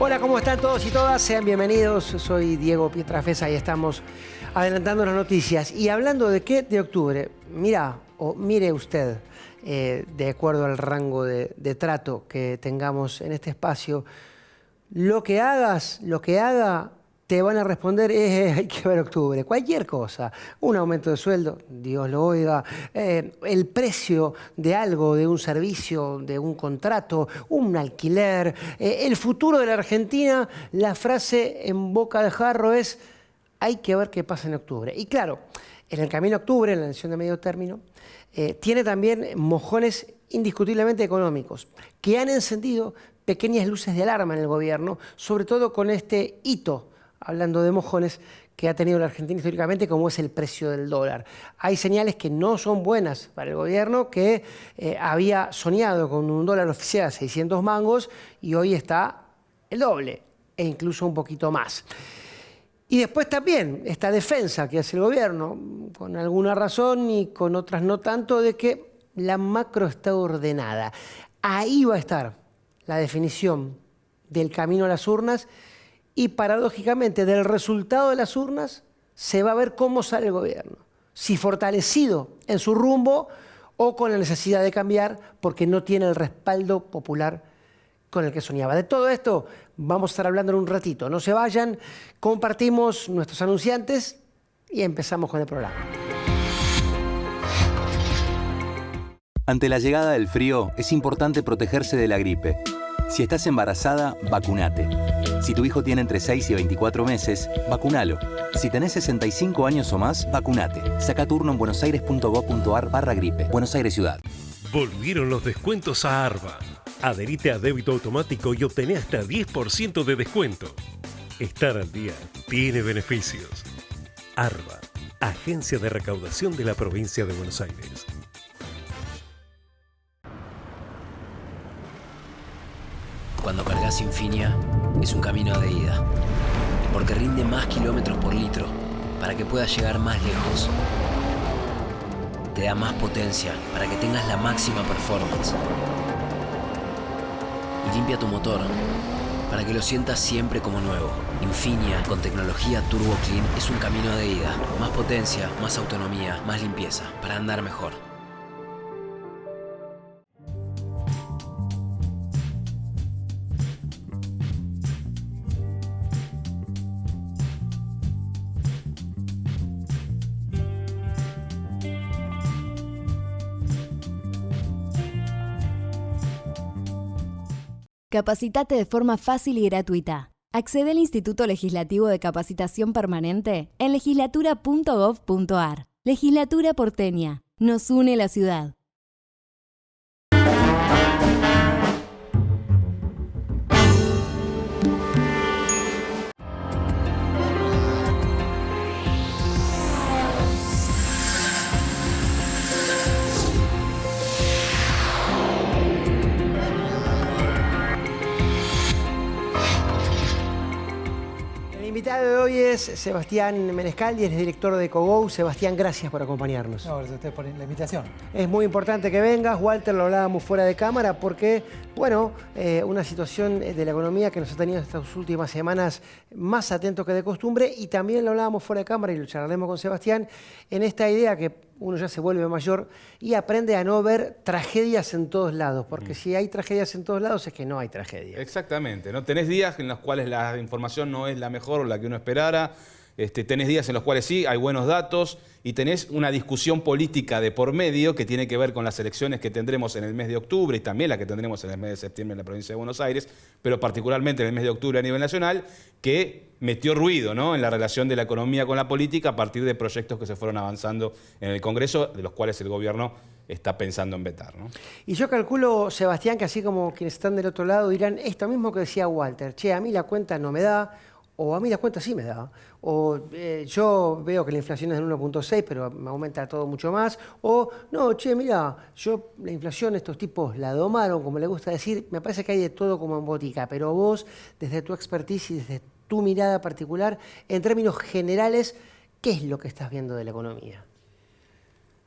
Hola, ¿cómo están todos y todas? Sean bienvenidos. Soy Diego Pietrafesa y estamos adelantando las noticias. Y hablando de qué, de octubre. Mira, o mire usted, de acuerdo al rango de trato que tengamos en este espacio, lo que hagas, lo que haga, te van a responder, hay que ver octubre. Cualquier cosa, un aumento de sueldo, Dios lo oiga, el precio de algo, de un servicio, de un contrato, un alquiler, el futuro de la Argentina, la frase en boca de jarro es, hay que ver qué pasa en octubre. Y claro, en el camino a octubre, en la elección de medio término, tiene también mojones indiscutiblemente económicos, que han encendido pequeñas luces de alarma en el gobierno, sobre todo con este hito, hablando de mojones, que ha tenido la Argentina históricamente, como es el precio del dólar. Hay señales que no son buenas para el gobierno, que había soñado con un dólar oficial a 600 mangos y hoy está el doble e incluso un poquito más. Y después también esta defensa que hace el gobierno, con alguna razón y con otras no tanto, de que la macro está ordenada. Ahí va a estar la definición del camino a las urnas y paradójicamente del resultado de las urnas se va a ver cómo sale el gobierno. Si fortalecido en su rumbo o con la necesidad de cambiar porque no tiene el respaldo popular con el que soñaba. De todo esto vamos a estar hablando en un ratito. No se vayan, compartimos nuestros anunciantes y empezamos con el programa. Ante la llegada del frío, es importante protegerse de la gripe. Si estás embarazada, vacunate. Si tu hijo tiene entre 6 y 24 meses, vacunalo. Si tenés 65 años o más, vacunate. Saca turno en buenosaires.gov.ar/gripe. Buenos Aires Ciudad. Volvieron los descuentos a Arba. Adherite a débito automático y obtené hasta 10% de descuento. Estar al día tiene beneficios. Arba, Agencia de Recaudación de la Provincia de Buenos Aires. Cuando cargas Infinia, es un camino de ida. Porque rinde más kilómetros por litro para que puedas llegar más lejos. Te da más potencia para que tengas la máxima performance. Y limpia tu motor para que lo sientas siempre como nuevo. Infinia con tecnología Turbo Clean es un camino de ida. Más potencia, más autonomía, más limpieza para andar mejor. Capacitate de forma fácil y gratuita. Accede al Instituto Legislativo de Capacitación Permanente en legislatura.gov.ar. Legislatura porteña. Nos une la ciudad. El invitado de hoy es Sebastián Menescaldi, es director de Cogou. Sebastián, gracias por acompañarnos. No, gracias a ustedes por la invitación. Es muy importante que vengas. Walter, lo hablábamos fuera de cámara porque, bueno, una situación de la economía que nos ha tenido estas últimas semanas más atento que de costumbre, y también lo hablábamos fuera de cámara y lo charlaremos con Sebastián en esta idea que uno ya se vuelve mayor y aprende a no ver tragedias en todos lados, porque si hay tragedias en todos lados es que no hay tragedia. Exactamente, ¿no? Tenés días en los cuales la información no es la mejor o la que uno esperara, tenés días en los cuales sí, hay buenos datos, y tenés una discusión política de por medio que tiene que ver con las elecciones que tendremos en el mes de octubre y también la que tendremos en el mes de septiembre en la provincia de Buenos Aires, pero particularmente en el mes de octubre a nivel nacional, que metió ruido, ¿no?, en la relación de la economía con la política a partir de proyectos que se fueron avanzando en el Congreso, de los cuales el gobierno está pensando en vetar, ¿no? Y yo calculo, Sebastián, que así como quienes están del otro lado dirán esto mismo que decía Walter: che, a mí la cuenta no me da, o a mí la cuenta sí me da, o yo veo que la inflación es del 1.6, pero me aumenta todo mucho más, o no, che, mira, yo la inflación estos tipos la domaron, como le gusta decir. Me parece que hay de todo como en botica, pero vos, desde tu expertise y desde tu mirada particular, en términos generales, ¿qué es lo que estás viendo de la economía?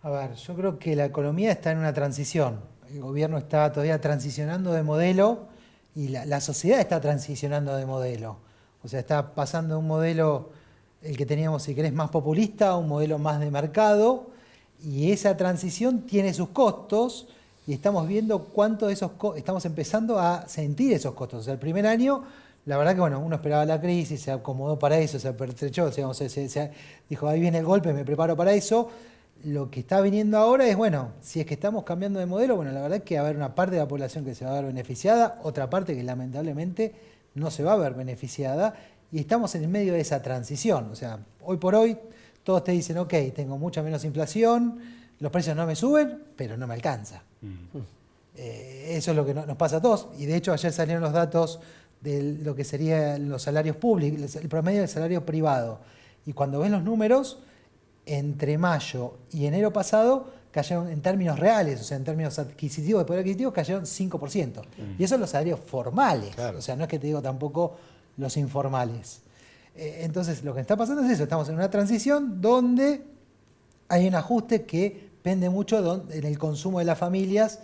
A ver, yo creo que la economía está en una transición. El gobierno está todavía transicionando de modelo y la sociedad está transicionando de modelo. O sea, está pasando de un modelo, el que teníamos, si querés, más populista, a un modelo más de mercado, y esa transición tiene sus costos, y estamos viendo cuánto de esos estamos empezando a sentir esos costos. O sea, el primer año, la verdad que bueno, uno esperaba la crisis, se acomodó para eso, se apertrechó, se dijo, ahí viene el golpe, me preparo para eso. Lo que está viniendo ahora es, bueno, si es que estamos cambiando de modelo, bueno, la verdad es que va a haber una parte de la población que se va a ver beneficiada, otra parte que lamentablemente no se va a ver beneficiada, y estamos en el medio de esa transición. O sea, hoy por hoy todos te dicen, ok, tengo mucha menos inflación, los precios no me suben, pero no me alcanza. Eso es lo que nos pasa a todos, y de hecho ayer salieron los datos de lo que serían los salarios públicos, el promedio del salario privado, y cuando ves los números, entre mayo y enero pasado cayeron en términos reales, o sea, en términos adquisitivos, de poder adquisitivo, cayeron 5%. Y eso son los salarios formales, claro. O sea, no es que te digo tampoco los informales. Entonces, lo que está pasando es eso, estamos en una transición donde hay un ajuste que pende mucho en el consumo de las familias,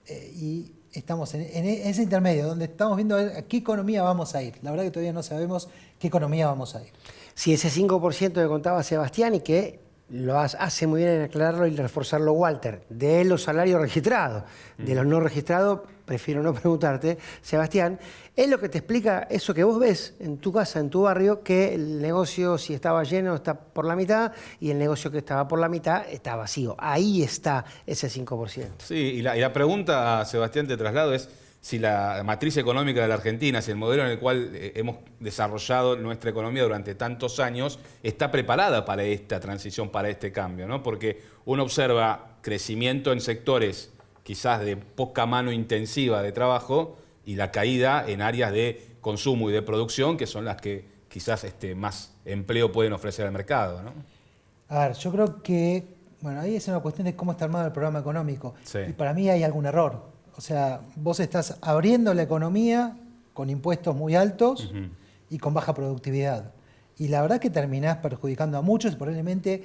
y estamos en ese intermedio, donde estamos viendo a qué economía vamos a ir. La verdad que todavía no sabemos qué economía vamos a ir. Sí, ese 5% que contaba Sebastián, y que lo hace muy bien en aclararlo y reforzarlo Walter, de los salarios registrados, de los no registrados, prefiero no preguntarte, Sebastián, es lo que te explica eso que vos ves en tu casa, en tu barrio, que el negocio, si estaba lleno, está por la mitad, y el negocio que estaba por la mitad está vacío. Ahí está ese 5%. Sí, y la pregunta, Sebastián, te traslado es si la matriz económica de la Argentina, si el modelo en el cual hemos desarrollado nuestra economía durante tantos años, está preparada para esta transición, para este cambio, ¿no? Porque uno observa crecimiento en sectores quizás de poca mano intensiva de trabajo y la caída en áreas de consumo y de producción, que son las que quizás más empleo pueden ofrecer al mercado, ¿no? A ver, yo creo que, bueno, ahí es una cuestión de cómo está armado el programa económico. Sí. Y para mí hay algún error. O sea, vos estás abriendo la economía con impuestos muy altos y con baja productividad. Y la verdad que terminás perjudicando a muchos, probablemente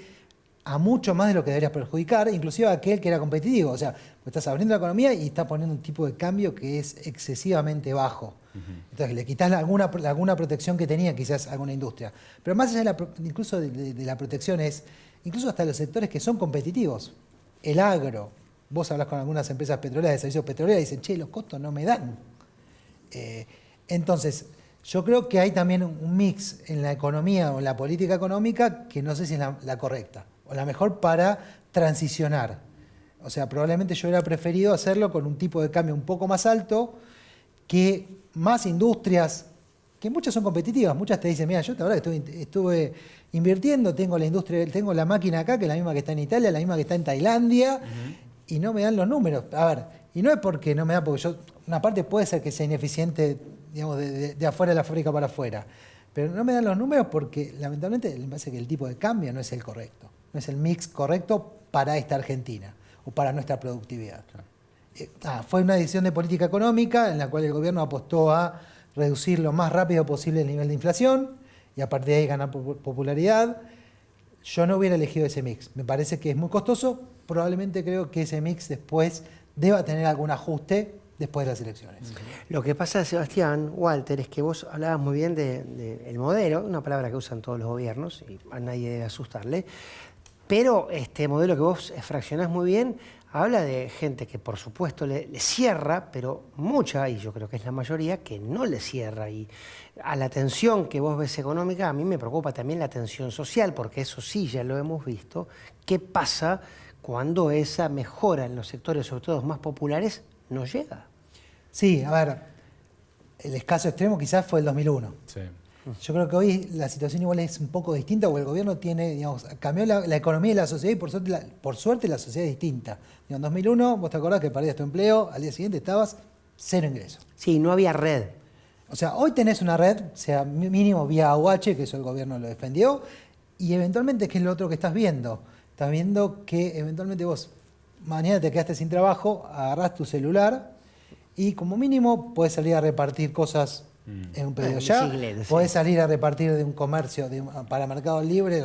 a mucho más de lo que deberías perjudicar, inclusive a aquel que era competitivo. O sea, vos estás abriendo la economía y estás poniendo un tipo de cambio que es excesivamente bajo. Entonces le quitas alguna protección que tenía quizás alguna industria. Pero más allá incluso de la protección es, incluso hasta los sectores que son competitivos, el agro. Vos hablás con algunas empresas petroleras de servicios petroleros y dicen, che, los costos no me dan. Entonces, yo creo que hay también un mix en la economía o en la política económica que no sé si es la correcta o la mejor para transicionar. O sea, probablemente yo hubiera preferido hacerlo con un tipo de cambio un poco más alto, que más industrias, que muchas son competitivas. Muchas te dicen, mira, yo la verdad que estuve invirtiendo, tengo la industria, tengo la máquina acá, que es la misma que está en Italia, la misma que está en Tailandia, y no me dan los números. A ver, y no es porque no me da, porque yo, una parte puede ser que sea ineficiente, digamos, de afuera de la fábrica para afuera, pero no me dan los números porque lamentablemente me parece que el tipo de cambio no es el correcto, no es el mix correcto para esta Argentina o para nuestra productividad. Claro. Fue una decisión de política económica en la cual el gobierno apostó a reducir lo más rápido posible el nivel de inflación y a partir de ahí ganar popularidad. Yo no hubiera elegido ese mix, me parece que es muy costoso. Probablemente creo que ese mix después deba tener algún ajuste después de las elecciones. Lo que pasa, Sebastián, Walter, es que vos hablabas muy bien del modelo, una palabra que usan todos los gobiernos y a nadie debe asustarle, pero este modelo que vos fraccionás muy bien habla de gente que por supuesto le cierra, pero mucha, y yo creo que es la mayoría, que no le cierra. Y a la tensión que vos ves económica, a mí me preocupa también la tensión social, porque eso sí ya lo hemos visto. ¿Qué pasa cuando esa mejora en los sectores, sobre todo más populares, no llega? Sí, a ver, el escaso extremo quizás fue el 2001. Sí. Yo creo que hoy la situación igual es un poco distinta, porque el gobierno tiene, digamos, cambió la economía y la sociedad, y por suerte la sociedad es distinta. En 2001, vos te acordás que perdías tu empleo, al día siguiente estabas cero ingreso. Sí, no había red. O sea, hoy tenés una red, sea mínimo vía AUH, que eso el gobierno lo defendió, y eventualmente, ¿qué es lo otro que estás viendo? Estás viendo que eventualmente vos mañana te quedaste sin trabajo, agarrás tu celular y como mínimo podés salir a repartir cosas en un pedido ya, podés salir a repartir de un comercio, para Mercado Libre,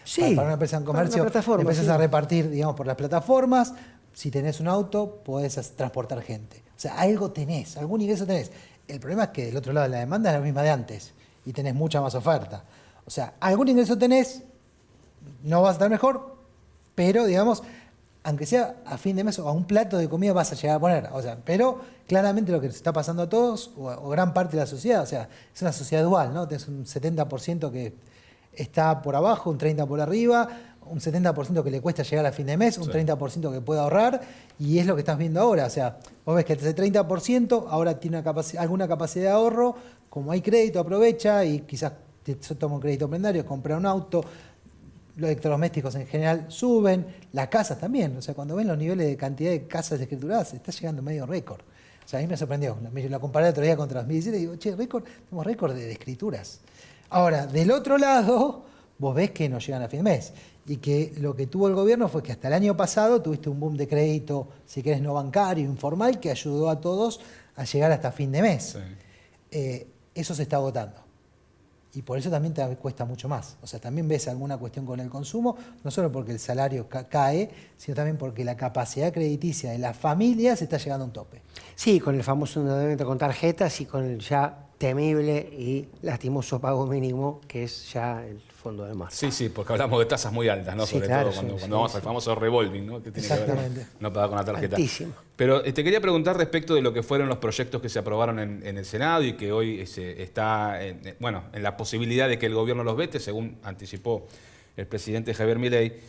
sí, para una empresa en comercio, empezás a repartir, digamos, por las plataformas, si tenés un auto, podés transportar gente. O sea, algo tenés, algún ingreso tenés. El problema es que del otro lado la demanda es la misma de antes y tenés mucha más oferta. O sea, algún ingreso tenés, no vas a estar mejor, pero digamos, aunque sea a fin de mes o a un plato de comida vas a llegar a poner. O sea, pero claramente lo que nos está pasando a todos, o gran parte de la sociedad, o sea, es una sociedad dual, ¿no? Tenés un 70% que está por abajo, un 30% por arriba, un 70% que le cuesta llegar a fin de mes, un 30% que puede ahorrar, y es lo que estás viendo ahora. O sea, vos ves que ese 30% ahora tiene alguna capacidad de ahorro, como hay crédito, aprovecha y quizás toma un crédito prendario, compra un auto. Los electrodomésticos en general suben, las casas también. O sea, cuando ven los niveles de cantidad de casas escrituradas, está llegando medio récord. O sea, a mí me sorprendió. La comparé el otro día contra 2017 y digo, che, tenemos récord de escrituras. Ahora, del otro lado, vos ves que no llegan a fin de mes. Y que lo que tuvo el gobierno fue que hasta el año pasado tuviste un boom de crédito, si querés, no bancario, informal, que ayudó a todos a llegar hasta fin de mes. Sí. Eso se está agotando. Y por eso también te cuesta mucho más. O sea, también ves alguna cuestión con el consumo, no solo porque el salario cae, sino también porque la capacidad crediticia de las familias está llegando a un tope. Sí, con el famoso endeudamiento con tarjetas y con el ya temible y lastimoso pago mínimo, que es ya el fondo del mar. Sí, porque hablamos de tasas muy altas, ¿no? Sí, Sobre claro, todo cuando vamos al famoso revolving, ¿no? Que tiene exactamente. Que ver no pagar con la tarjeta. Altísimo. Pero te quería preguntar respecto de lo que fueron los proyectos que se aprobaron en el Senado y que hoy está en la posibilidad de que el gobierno los vete, según anticipó el presidente Javier Milei.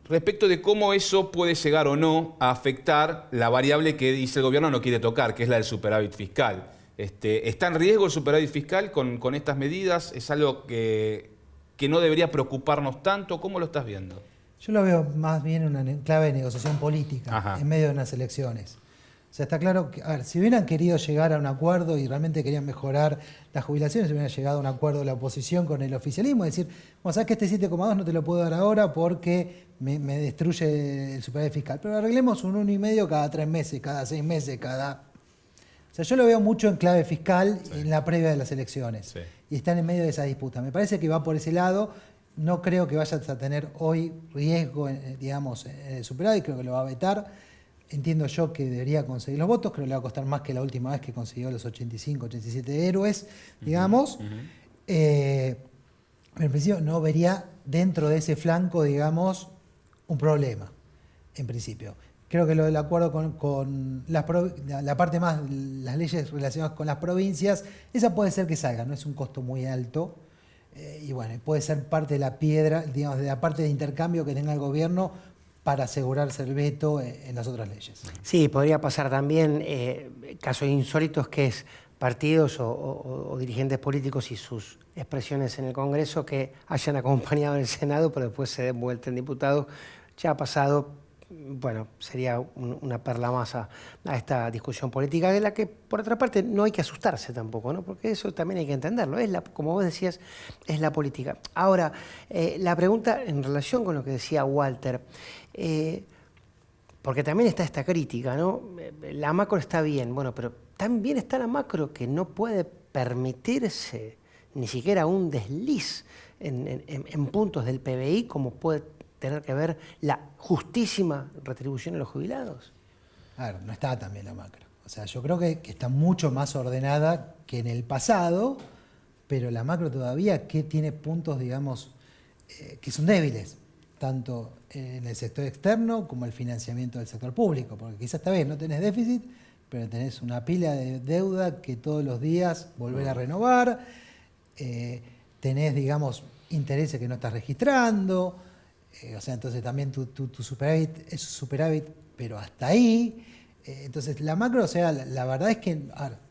Respecto de cómo eso puede llegar o no a afectar la variable que dice el gobierno no quiere tocar, que es la del superávit fiscal. ¿Está en riesgo el superávit fiscal con estas medidas? ¿Es algo que no debería preocuparnos tanto? ¿Cómo lo estás viendo? Yo lo veo más bien en una clave de negociación política. Ajá. En medio de unas elecciones. O sea, está claro que, a ver, si hubieran querido llegar a un acuerdo y realmente querían mejorar las jubilaciones, hubieran llegado a un acuerdo de la oposición con el oficialismo, es decir, bueno, sabes que este 7,2 no te lo puedo dar ahora porque me destruye el superávit fiscal, pero arreglemos un 1,5 cada 3 meses, cada 6 meses, O sea, yo lo veo mucho en clave fiscal en la previa de las elecciones. Sí. Y están en medio de esa disputa. Me parece que va por ese lado. No creo que vayas a tener hoy riesgo, digamos, en el superávit. Creo que lo va a vetar. Entiendo yo que debería conseguir los votos. Creo que le va a costar más que la última vez que consiguió los 85, 87 héroes, digamos. Pero en principio no vería dentro de ese flanco, digamos, un problema, en principio. Creo que lo del acuerdo con la parte más, las leyes relacionadas con las provincias, esa puede ser que salga, no es un costo muy alto. Y bueno, puede ser parte de la piedra, digamos, de la parte de intercambio que tenga el gobierno para asegurarse el veto en las otras leyes. Sí, podría pasar también casos insólitos que es partidos o dirigentes políticos y sus expresiones en el Congreso que hayan acompañado en el Senado, pero después se den vuelta en diputados. Ya ha pasado. Bueno, sería una perla más a esta discusión política, de la que, por otra parte, no hay que asustarse tampoco, ¿no? Porque eso también hay que entenderlo. Como vos decías, es la política. Ahora, la pregunta en relación con lo que decía Walter, porque también está esta crítica, ¿no? La macro está bien, bueno, pero también está la macro que no puede permitirse ni siquiera un desliz en puntos del PBI como puede tener que ver la justísima retribución a los jubilados. A ver, no está también la macro. O sea, yo creo que está mucho más ordenada que en el pasado, pero la macro todavía que tiene puntos, digamos, que son débiles, tanto en el sector externo como el financiamiento del sector público, porque quizás está bien, no tenés déficit, pero tenés una pila de deuda que todos los días volver a renovar, tenés, digamos, intereses que no estás registrando. O sea, entonces también tu superávit es superávit, pero hasta ahí. Entonces, la macro, o sea, la verdad es que,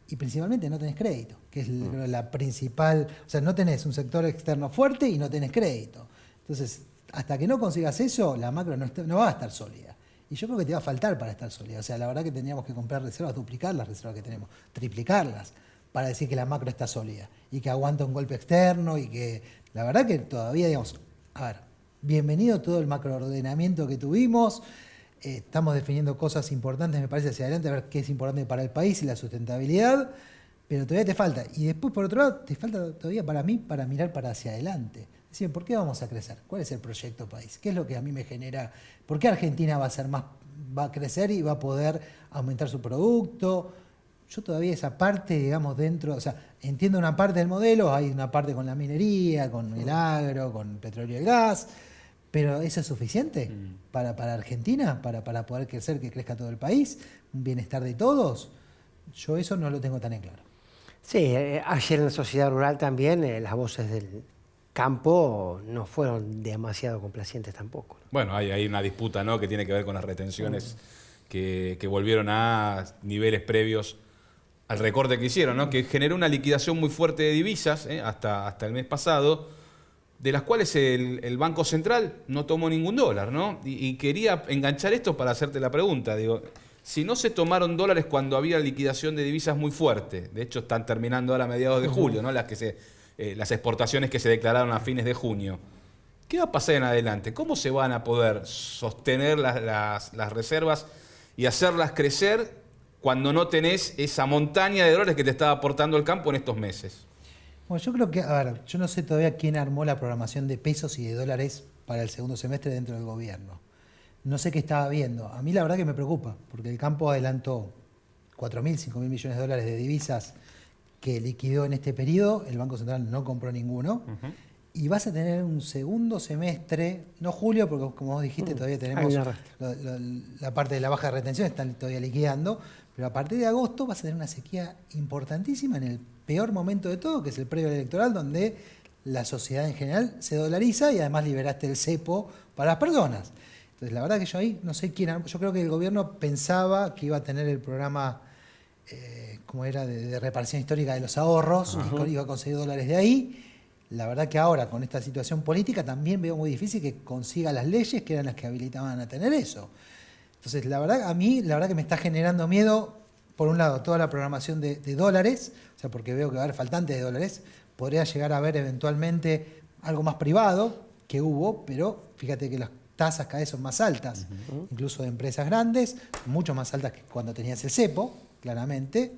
y principalmente no tenés crédito, que es la principal, o sea, no tenés un sector externo fuerte y no tenés crédito. Entonces, hasta que no consigas eso, la macro no va a estar sólida. Y yo creo que te va a faltar para estar sólida. O sea, la verdad que tendríamos que comprar reservas, duplicar las reservas que tenemos, triplicarlas, para decir que la macro está sólida y que aguanta un golpe externo y que, la verdad que todavía, digamos, bienvenido todo el macroordenamiento que tuvimos. Estamos definiendo cosas importantes, me parece, hacia adelante, a ver qué es importante para el país y la sustentabilidad, pero todavía te falta. Y después, por otro lado, te falta todavía para mí para mirar para hacia adelante. Es decir, ¿por qué vamos a crecer? ¿Cuál es el proyecto país? ¿Qué es lo que a mí me genera? ¿Por qué Argentina va a ser más va a crecer y va a poder aumentar su producto. Yo todavía esa parte, digamos, dentro, o sea, entiendo una parte del modelo, hay una parte con la minería, con el agro, con el petróleo y el gas, pero ¿eso es suficiente para Argentina? Para poder crecer, que crezca todo el país, un bienestar de todos. Yo eso no lo tengo tan en claro. Sí, ayer en la sociedad rural también las voces del campo no fueron demasiado complacientes tampoco. Bueno, hay una disputa, ¿no?, que tiene que ver con las retenciones que volvieron a niveles previos al recorte que hicieron, ¿no?, que generó una liquidación muy fuerte de divisas hasta el mes pasado, de las cuales el Banco Central no tomó ningún dólar, ¿no? Y quería enganchar esto para hacerte la pregunta. Digo, si no se tomaron dólares cuando había liquidación de divisas muy fuerte, de hecho están terminando ahora a mediados de julio, ¿no?, las exportaciones que se declararon a fines de junio. ¿Qué va a pasar en adelante? ¿Cómo se van a poder sostener las reservas y hacerlas crecer cuando no tenés esa montaña de dólares que te estaba aportando el campo en estos meses? Bueno, yo creo que, a ver, yo no sé todavía quién armó la programación de pesos y de dólares para el segundo semestre dentro del gobierno. No sé qué estaba viendo. A mí la verdad que me preocupa, porque el campo adelantó 4.000, 5.000 millones de dólares de divisas que liquidó en este periodo, el Banco Central no compró ninguno, y vas a tener un segundo semestre, no julio, porque como vos dijiste, todavía tenemos la parte de la baja de retención, están todavía liquidando, pero a partir de agosto vas a tener una sequía importantísima en el peor momento de todo, que es el previo electoral, donde la sociedad en general se dolariza y además liberaste el cepo para las personas. Entonces, la verdad que yo ahí no sé quién, yo creo que el gobierno pensaba que iba a tener el programa, como era, de reparación histórica de los ahorros, y iba a conseguir dólares de ahí. La verdad que ahora, con esta situación política, también veo muy difícil que consiga las leyes que eran las que habilitaban a tener eso. Entonces, la verdad, a mí, la verdad que me está generando miedo, por un lado, toda la programación de dólares, o sea, porque veo que va a haber faltantes de dólares, podría llegar a haber eventualmente algo más privado, que hubo, pero fíjate que las tasas cada vez son más altas, incluso de empresas grandes, mucho más altas que cuando tenías el cepo, claramente.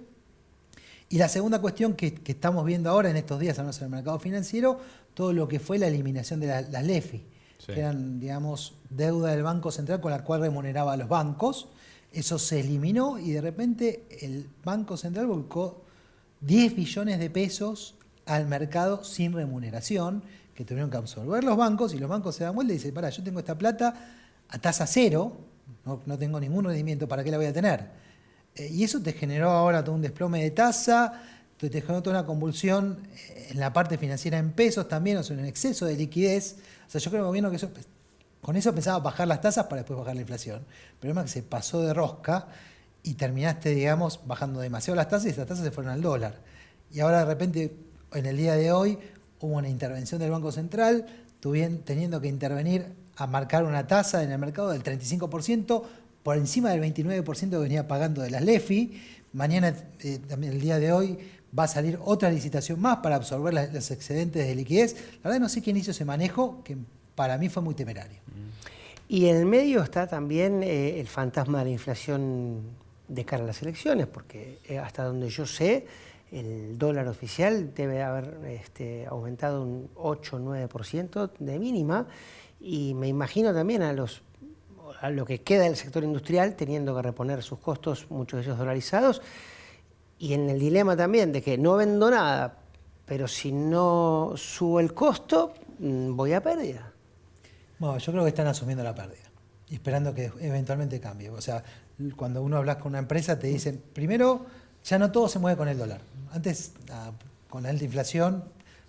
Y la segunda cuestión que estamos viendo ahora en estos días, al menos en el mercado financiero, todo lo que fue la eliminación de las LEFI, que eran, digamos, deuda del Banco Central con la cual remuneraba a los bancos. Eso se eliminó y de repente el Banco Central volcó 10 billones de pesos al mercado sin remuneración, que tuvieron que absorber los bancos, y los bancos se dan vuelta y dicen, pará, yo tengo esta plata a tasa cero, no tengo ningún rendimiento, ¿para qué la voy a tener? Y eso te generó ahora todo un desplome de tasa, te generó toda una convulsión en la parte financiera en pesos también, o sea, un exceso de liquidez. O sea, yo creo que el gobierno que con eso pensaba bajar las tasas para después bajar la inflación. Pero es que se pasó de rosca y terminaste, digamos, bajando demasiado las tasas y esas tasas se fueron al dólar. Y ahora de repente, en el día de hoy, hubo una intervención del Banco Central, teniendo que intervenir a marcar una tasa en el mercado del 35%, por encima del 29% que venía pagando de las LEFI. Mañana, también el día de hoy, va a salir otra licitación más para absorber los excedentes de liquidez. La verdad no sé quién hizo ese manejo, que para mí fue muy temerario. Y en el medio está también el fantasma de la inflación de cara a las elecciones, porque hasta donde yo sé, el dólar oficial debe haber aumentado un 8 o 9% de mínima, y me imagino también a lo que queda del sector industrial teniendo que reponer sus costos, muchos de ellos dolarizados, y en el dilema también de que no vendo nada, pero si no subo el costo, voy a pérdida. Bueno, yo creo que están asumiendo la pérdida y esperando que eventualmente cambie. O sea, cuando uno habla con una empresa te dicen, primero, ya no todo se mueve con el dólar. Antes, con la alta inflación,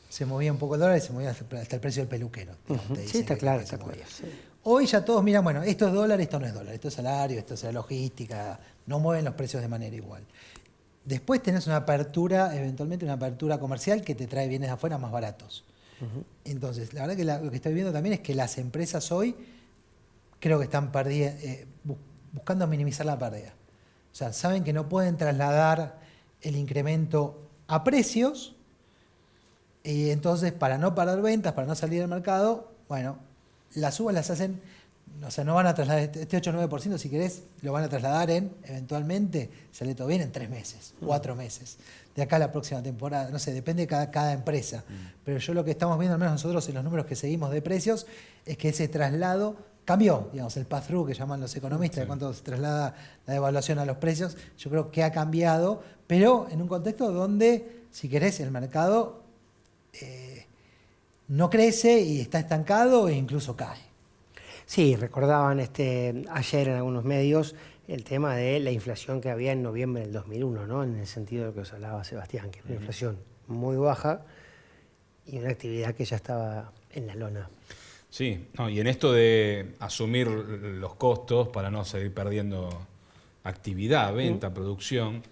se movía un poco el dólar y se movía hasta el precio del peluquero. Sí, está claro. Sí. Hoy ya todos miran, bueno, esto es dólar, esto no es dólar, esto es salario, esto es logística, no mueven los precios de manera igual. Después tenés una apertura, eventualmente una apertura comercial que te trae bienes de afuera más baratos. Entonces, la verdad que lo que estoy viendo también es que las empresas hoy creo que están buscando minimizar la pérdida. O sea, saben que no pueden trasladar el incremento a precios, y entonces para no perder ventas, para no salir del mercado, bueno, las subas las hacen, o sea, no van a trasladar este 8 o 9%, si querés, lo van a trasladar eventualmente, sale todo bien, en 3 meses, 4 meses. De acá a la próxima temporada, no sé, depende de cada empresa. Pero yo lo que estamos viendo, al menos nosotros en los números que seguimos de precios, es que ese traslado cambió, digamos, el pass-through que llaman los economistas, de cuánto se traslada la devaluación a los precios, yo creo que ha cambiado, pero en un contexto donde, si querés, el mercado no crece y está estancado e incluso cae. Sí, recordaban ayer en algunos medios el tema de la inflación que había en noviembre del 2001, ¿no? En el sentido de lo que os hablaba Sebastián, que es una inflación muy baja y una actividad que ya estaba en la lona. Sí, no, y en esto de asumir los costos para no seguir perdiendo actividad, venta, producción,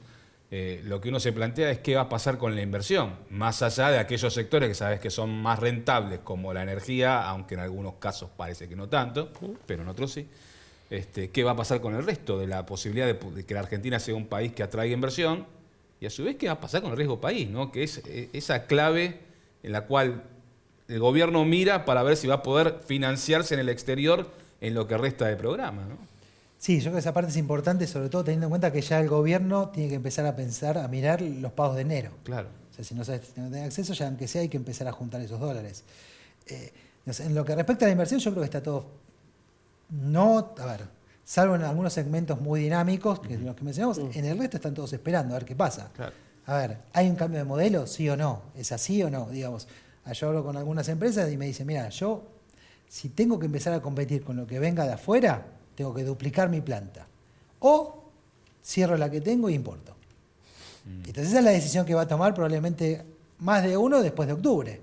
lo que uno se plantea es qué va a pasar con la inversión, más allá de aquellos sectores que sabes que son más rentables, como la energía, aunque en algunos casos parece que no tanto, pero en otros sí. ¿Qué va a pasar con el resto de la posibilidad de que la Argentina sea un país que atraiga inversión? Y a su vez, ¿qué va a pasar con el riesgo país, ¿no? Que es esa clave en la cual el gobierno mira para ver si va a poder financiarse en el exterior en lo que resta de programa, ¿no? Sí, yo creo que esa parte es importante, sobre todo teniendo en cuenta que ya el gobierno tiene que empezar a pensar, a mirar los pagos de enero. Claro. O sea, si no tenés acceso, ya aunque sea hay que empezar a juntar esos dólares. En lo que respecta a la inversión, yo creo que está todo... salvo en algunos segmentos muy dinámicos, que los que mencionamos, en el resto están todos esperando a ver qué pasa. Claro. A ver, ¿hay un cambio de modelo? ¿Sí o no? ¿Es así o no? Digamos, yo hablo con algunas empresas y me dicen, mira, yo si tengo que empezar a competir con lo que venga de afuera, tengo que duplicar mi planta. O cierro la que tengo e importo. Entonces esa es la decisión que va a tomar probablemente más de uno después de octubre.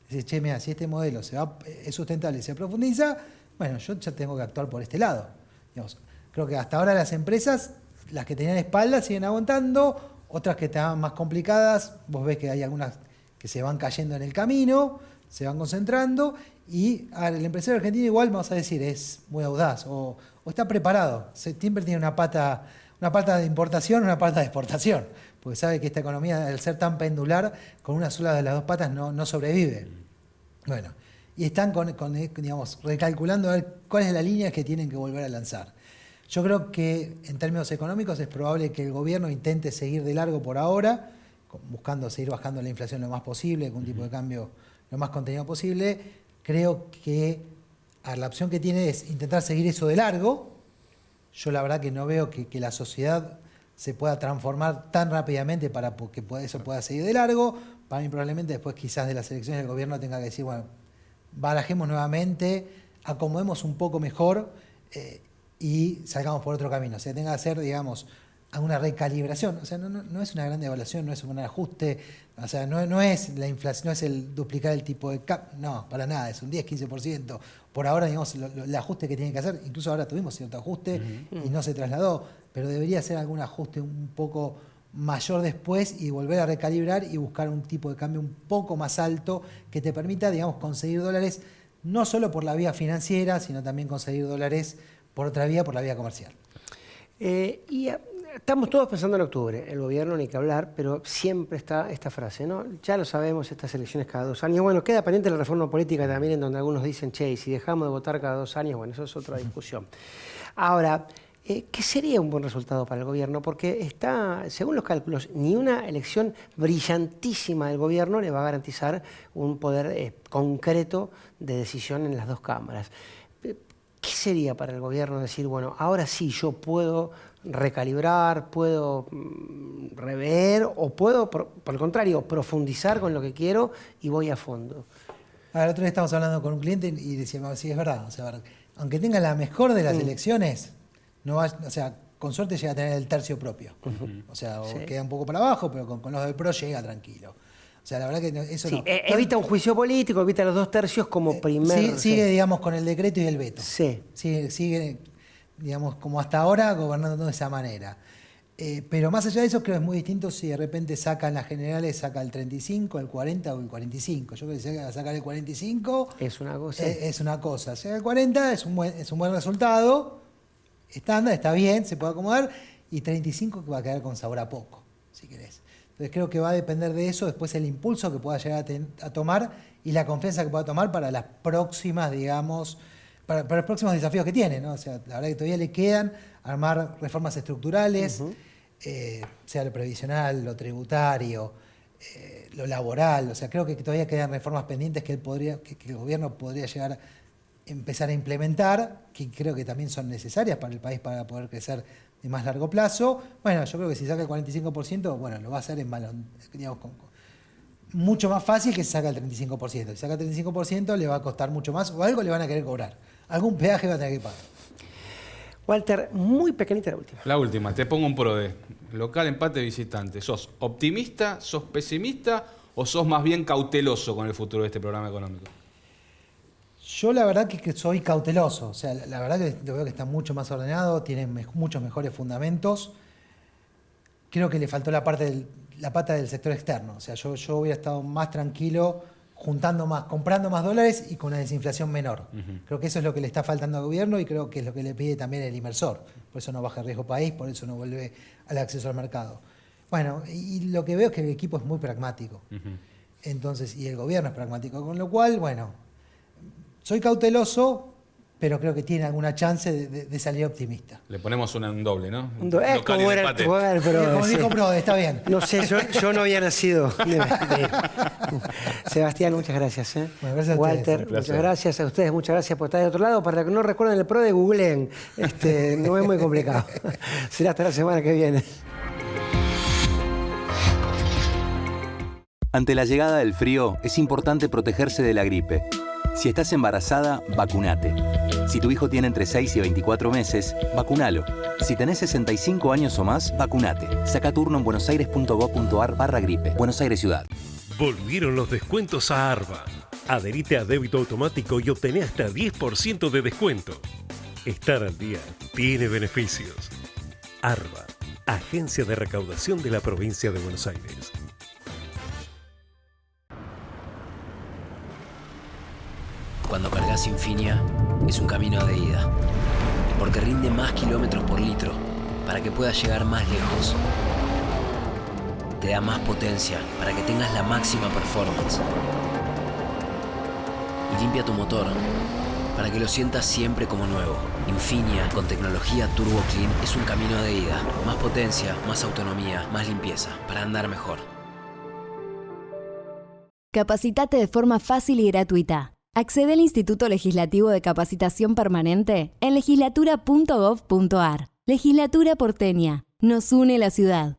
Dice, che, mira, si este modelo es sustentable y se profundiza, bueno, yo ya tengo que actuar por este lado. Digamos, creo que hasta ahora las empresas, las que tenían espalda, siguen aguantando, otras que estaban más complicadas, vos ves que hay algunas que se van cayendo en el camino, se van concentrando, y el empresario argentino igual, vamos a decir, es muy audaz o está preparado. Siempre tiene una pata de importación, una pata de exportación, porque sabe que esta economía, al ser tan pendular, con una sola de las dos patas no sobrevive. Bueno, y están digamos, recalculando a ver cuál es la línea que tienen que volver a lanzar. Yo creo que en términos económicos es probable que el gobierno intente seguir de largo por ahora, buscando seguir bajando la inflación lo más posible, con un tipo de cambio lo más contenido posible. Creo que la opción que tiene es intentar seguir eso de largo. Yo la verdad que no veo que la sociedad se pueda transformar tan rápidamente para que eso pueda seguir de largo. Para mí probablemente después quizás de las elecciones el gobierno tenga que decir, bueno, barajemos nuevamente, acomodemos un poco mejor y salgamos por otro camino. O sea, tenga que hacer, digamos, alguna recalibración. O sea, no es una gran devaluación, no es un ajuste, o sea, no es la inflación, no es el duplicar el tipo de cambio, no, para nada, es un 10-15%. Por ahora, digamos, el ajuste que tienen que hacer, incluso ahora tuvimos cierto ajuste y no se trasladó, pero debería ser algún ajuste un poco mayor después y volver a recalibrar y buscar un tipo de cambio un poco más alto que te permita, digamos, conseguir dólares no solo por la vía financiera, sino también conseguir dólares por otra vía, por la vía comercial. Estamos todos pensando en octubre, el gobierno ni que hablar, pero siempre está esta frase, ¿no? Ya lo sabemos, estas elecciones cada 2 años. Bueno, queda pendiente la reforma política también, en donde algunos dicen, che, y si dejamos de votar cada 2 años, bueno, eso es otra discusión. Ahora, ¿qué sería un buen resultado para el gobierno? Porque según los cálculos, ni una elección brillantísima del gobierno le va a garantizar un poder concreto de decisión en las 2 cámaras. ¿Qué sería para el gobierno decir, bueno, ahora sí yo puedo recalibrar, puedo rever o puedo, por el contrario, profundizar con lo que quiero y voy a fondo? El otro día estábamos hablando con un cliente y decíamos, sí, es verdad, o sea, aunque tenga la mejor de las elecciones, o sea, con suerte llega a tener el tercio propio. O sea, queda un poco para abajo, pero con los del PRO llega tranquilo. O sea, la verdad que eso no. Evita un juicio político, evita los 2 tercios como primer... Sigue, digamos, con el decreto y el veto. Sí. Sigue, digamos, como hasta ahora, gobernando de esa manera. Pero más allá de eso, creo que es muy distinto si de repente sacan las generales, saca el 35, el 40 o el 45. Yo creo que si sacar el 45... Es una cosa. Es una cosa. Si saca el 40 es un buen resultado, estándar, está bien, se puede acomodar, y 35 que va a quedar con sabor a poco, si querés. Entonces creo que va a depender de eso, después el impulso que pueda llegar a tomar y la confianza que pueda tomar para las próximas, digamos, para los próximos desafíos que tiene, ¿no? O sea, la verdad que todavía le quedan armar reformas estructurales, sea lo previsional, lo tributario, lo laboral. O sea, creo que todavía quedan reformas pendientes que el gobierno podría llegar empezar a implementar, que creo que también son necesarias para el país para poder crecer de más largo plazo. Bueno, yo creo que si saca el 45%, bueno, lo va a hacer en balón, digamos, mucho más fácil que si saca el 35%. Si saca el 35% le va a costar mucho más o algo le van a querer cobrar. Algún peaje va a tener que pagar. Walter, muy pequeñita la última. La última, te pongo un PRODE. Local, empate, visitante. ¿Sos optimista, sos pesimista o sos más bien cauteloso con el futuro de este programa económico? Yo la verdad que soy cauteloso. O sea, la verdad que lo veo que está mucho más ordenado, tiene muchos mejores fundamentos. Creo que le faltó la pata del sector externo. O sea, yo hubiera estado más tranquilo juntando más, comprando más dólares y con una desinflación menor. Creo que eso es lo que le está faltando al gobierno y creo que es lo que le pide también el inversor. Por eso no baja el riesgo país, por eso no vuelve al acceso al mercado. Bueno, y lo que veo es que el equipo es muy pragmático. Entonces, y el gobierno es pragmático, con lo cual, bueno, soy cauteloso, pero creo que tiene alguna chance de salir optimista. Le ponemos un doble, ¿no? Es como era el poder, pero... Como dijo Prode, está bien. No sé, yo no había nacido. Sebastián, muchas gracias. Bueno, gracias a Walter, ustedes. muchas gracias a ustedes, muchas gracias por estar de otro lado. Para que no recuerden el PRODE, googleen. No es muy complicado. Será hasta la semana que viene. Ante la llegada del frío, es importante protegerse de la gripe. Si estás embarazada, vacunate. Si tu hijo tiene entre 6 y 24 meses, vacunalo. Si tenés 65 años o más, vacunate. Saca turno en buenosaires.gov.ar/gripe. Buenos Aires Ciudad. Volvieron los descuentos a Arba. Adherite a débito automático y obtené hasta 10% de descuento. Estar al día tiene beneficios. Arba, Agencia de Recaudación de la Provincia de Buenos Aires. Cuando cargas Infinia, es un camino de ida. Porque rinde más kilómetros por litro para que puedas llegar más lejos. Te da más potencia para que tengas la máxima performance. Y limpia tu motor para que lo sientas siempre como nuevo. Infinia con tecnología Turbo Clean es un camino de ida. Más potencia, más autonomía, más limpieza para andar mejor. Capacitate de forma fácil y gratuita. Accede al Instituto Legislativo de Capacitación Permanente en legislatura.gov.ar. Legislatura porteña. Nos une la ciudad.